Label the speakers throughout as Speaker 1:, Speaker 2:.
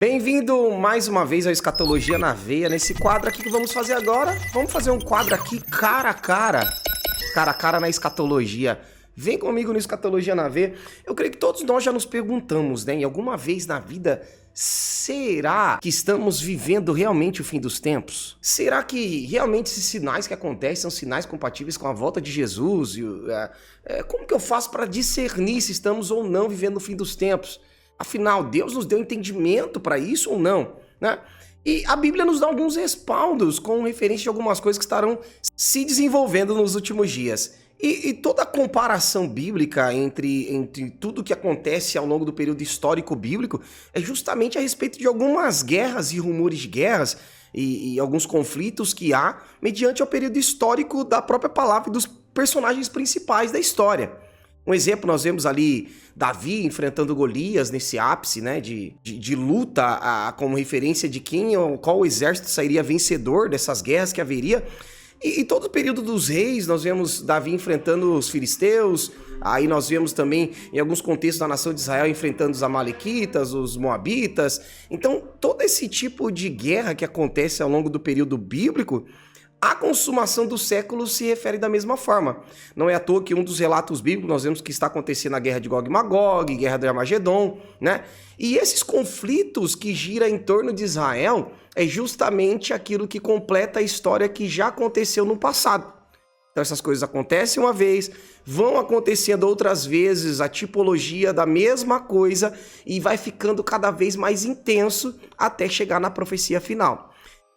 Speaker 1: Bem-vindo mais uma vez ao Escatologia na Veia. Nesse quadro aqui que vamos fazer agora, vamos fazer um quadro aqui cara a cara na escatologia. Vem comigo no Escatologia na Veia. Eu creio que todos nós já nos perguntamos, né, em alguma vez na vida, será que estamos vivendo realmente o fim dos tempos? Será que realmente esses sinais que acontecem são sinais compatíveis com a volta de Jesus? Como que eu faço para discernir se estamos ou não vivendo o fim dos tempos? Afinal, Deus nos deu entendimento para isso ou não, né? E a Bíblia nos dá alguns respaldos com referência de algumas coisas que estarão se desenvolvendo nos últimos dias. E toda a comparação bíblica entre tudo que acontece ao longo do período histórico bíblico é justamente a respeito de algumas guerras e rumores de guerras e alguns conflitos que há mediante o período histórico da própria palavra e dos personagens principais da história. Um exemplo, nós vemos ali Davi enfrentando Golias nesse ápice, né, de luta, como referência de qual exército sairia vencedor dessas guerras que haveria. E todo o período dos reis, nós vemos Davi enfrentando os filisteus, aí nós vemos também, em alguns contextos da nação de Israel, enfrentando os amalequitas, os moabitas. Então, todo esse tipo de guerra que acontece ao longo do período bíblico, a consumação dos séculos se refere da mesma forma. Não é à toa que um dos relatos bíblicos nós vemos que está acontecendo a guerra de Gog e Magog, guerra de Armagedon, né? E esses conflitos que giram em torno de Israel é justamente aquilo que completa a história que já aconteceu no passado. Então essas coisas acontecem uma vez, vão acontecendo outras vezes, a tipologia da mesma coisa e vai ficando cada vez mais intenso até chegar na profecia final.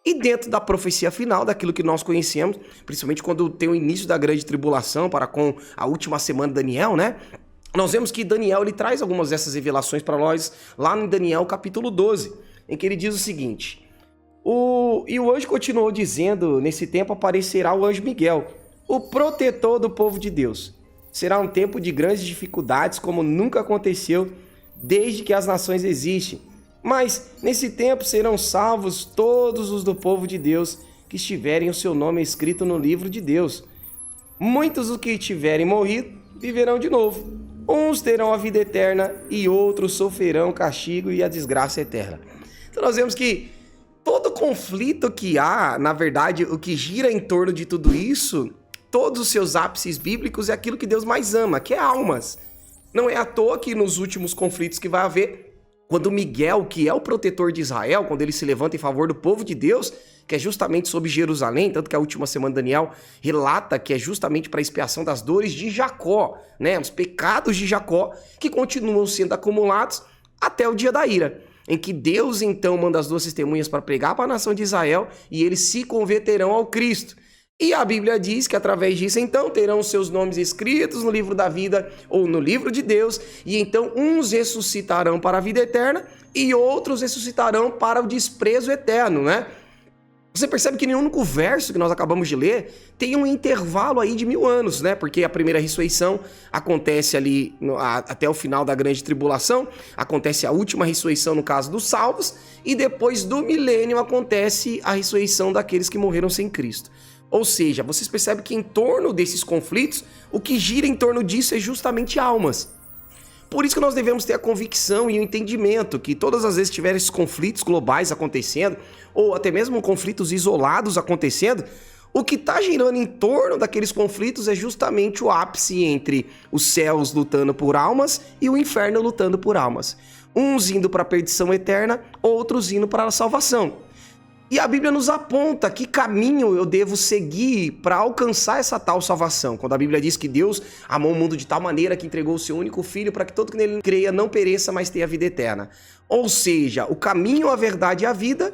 Speaker 1: E dentro da profecia final, daquilo que nós conhecemos, principalmente quando tem o início da grande tribulação para com a última semana de Daniel, né? Nós vemos que Daniel ele traz algumas dessas revelações para nós lá em Daniel capítulo 12, em que ele diz o seguinte: E o anjo continuou dizendo, nesse tempo aparecerá o anjo Miguel, o protetor do povo de Deus. Será um tempo de grandes dificuldades como nunca aconteceu desde que as nações existem. Mas nesse tempo serão salvos todos os do povo de Deus que estiverem o seu nome escrito no livro de Deus. Muitos dos que tiverem morrido viverão de novo. Uns terão a vida eterna e outros sofrerão o castigo e a desgraça eterna. Então nós vemos que todo conflito que há, na verdade, o que gira em torno de tudo isso, todos os seus ápices bíblicos é aquilo que Deus mais ama, que é almas. Não é à toa que nos últimos conflitos que vai haver, quando Miguel, que é o protetor de Israel, quando ele se levanta em favor do povo de Deus, que é justamente sobre Jerusalém, tanto que a última semana de Daniel relata que é justamente para a expiação das dores de Jacó, né, os pecados de Jacó, que continuam sendo acumulados até o dia da ira, em que Deus então manda as duas testemunhas para pregar para a nação de Israel e eles se converterão ao Cristo. E a Bíblia diz que através disso, então, terão os seus nomes escritos no livro da vida ou no livro de Deus, e então uns ressuscitarão para a vida eterna e outros ressuscitarão para o desprezo eterno, né? Você percebe que em nenhum único verso que nós acabamos de ler tem um intervalo aí de 1000 anos, né? Porque a primeira ressurreição acontece ali até o final da grande tribulação, acontece a última ressurreição no caso dos salvos, e depois do milênio acontece a ressurreição daqueles que morreram sem Cristo. Ou seja, vocês percebem que em torno desses conflitos, o que gira em torno disso é justamente almas. Por isso que nós devemos ter a convicção e o entendimento que todas as vezes que tiver esses conflitos globais acontecendo, ou até mesmo conflitos isolados acontecendo, o que está girando em torno daqueles conflitos é justamente o ápice entre os céus lutando por almas e o inferno lutando por almas. Uns indo para a perdição eterna, outros indo para a salvação. E a Bíblia nos aponta que caminho eu devo seguir para alcançar essa tal salvação. Quando a Bíblia diz que Deus amou o mundo de tal maneira que entregou o seu único filho para que todo que nele creia não pereça, mas tenha vida eterna. Ou seja, o caminho, a verdade e a vida,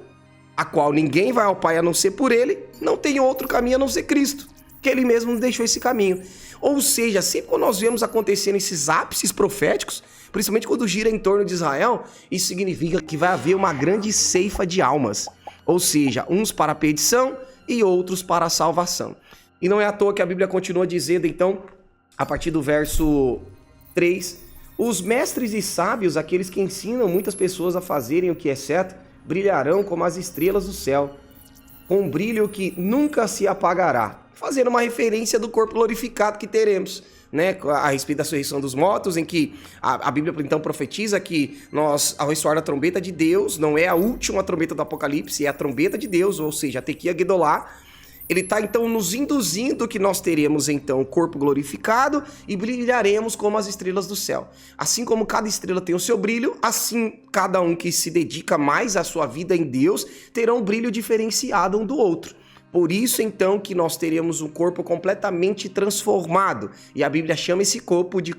Speaker 1: a qual ninguém vai ao Pai a não ser por ele, não tem outro caminho a não ser Cristo, que ele mesmo nos deixou esse caminho. Ou seja, sempre quando nós vemos acontecendo esses ápices proféticos, principalmente quando gira em torno de Israel, isso significa que vai haver uma grande ceifa de almas. Ou seja, uns para a perdição e outros para a salvação. E não é à toa que a Bíblia continua dizendo, então, a partir do verso 3, os mestres e sábios, aqueles que ensinam muitas pessoas a fazerem o que é certo, brilharão como as estrelas do céu, com um brilho que nunca se apagará. fazendo uma referência do corpo glorificado que teremos, né, a respeito da ressurreição dos mortos, em que a Bíblia então profetiza que nós, ao ressoar da trombeta de Deus, não é a última trombeta do Apocalipse, é a trombeta de Deus, ou seja, a Tequia Gedolá. Ele está então nos induzindo que nós teremos então o corpo glorificado e brilharemos como as estrelas do céu. Assim como cada estrela tem o seu brilho, assim cada um que se dedica mais à sua vida em Deus terá um brilho diferenciado um do outro. Por isso então que nós teremos um corpo completamente transformado. E a Bíblia chama esse corpo de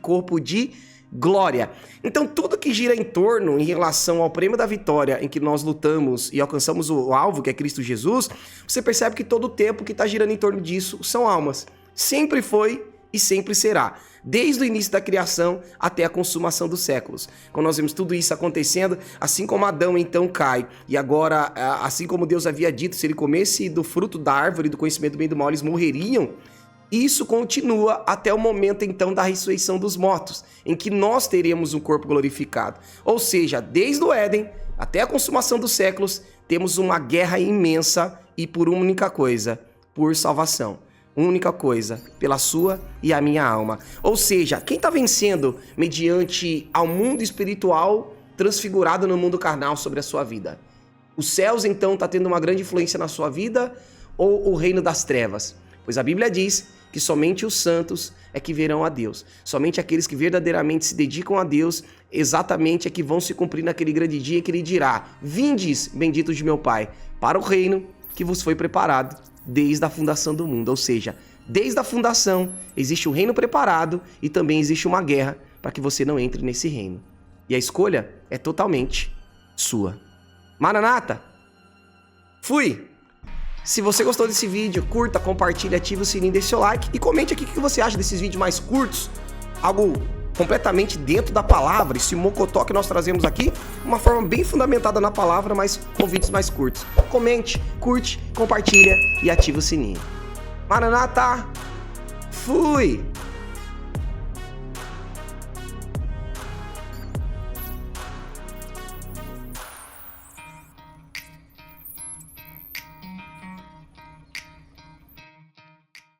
Speaker 1: glória. Então tudo que gira em torno em relação ao prêmio da vitória em que nós lutamos e alcançamos o alvo, que é Cristo Jesus, você percebe que todo o tempo que está girando em torno disso são almas. Sempre foi e sempre será. Desde o início da criação até a consumação dos séculos. Quando nós vemos tudo isso acontecendo, assim como Adão então cai, e agora, assim como Deus havia dito, se ele comesse do fruto da árvore do conhecimento do bem e do mal, eles morreriam. Isso continua até o momento, então, da ressurreição dos mortos, em que nós teremos um corpo glorificado. Ou seja, desde o Éden até a consumação dos séculos, temos uma guerra imensa e por uma única coisa, por salvação. Única coisa, pela sua e a minha alma. Ou seja, quem está vencendo mediante ao mundo espiritual transfigurado no mundo carnal sobre a sua vida? Os céus, então, está tendo uma grande influência na sua vida ou o reino das trevas? Pois a Bíblia diz que somente os santos é que verão a Deus. Somente aqueles que verdadeiramente se dedicam a Deus, exatamente é que vão se cumprir naquele grande dia que ele dirá: vindes, benditos de meu Pai, para o reino que vos foi preparado desde a fundação do mundo. Ou seja, desde a fundação existe um reino preparado e também existe uma guerra para que você não entre nesse reino. E a escolha é totalmente sua. Maranata! Fui! Se você gostou desse vídeo, curta, compartilhe, ative o sininho, deixe seu like e comente aqui o que você acha desses vídeos mais curtos, algo completamente dentro da palavra, esse mocotó que nós trazemos aqui, uma forma bem fundamentada na palavra, mas com vídeos mais curtos. Comente, curte, compartilha e ative o sininho. Maranata, fui!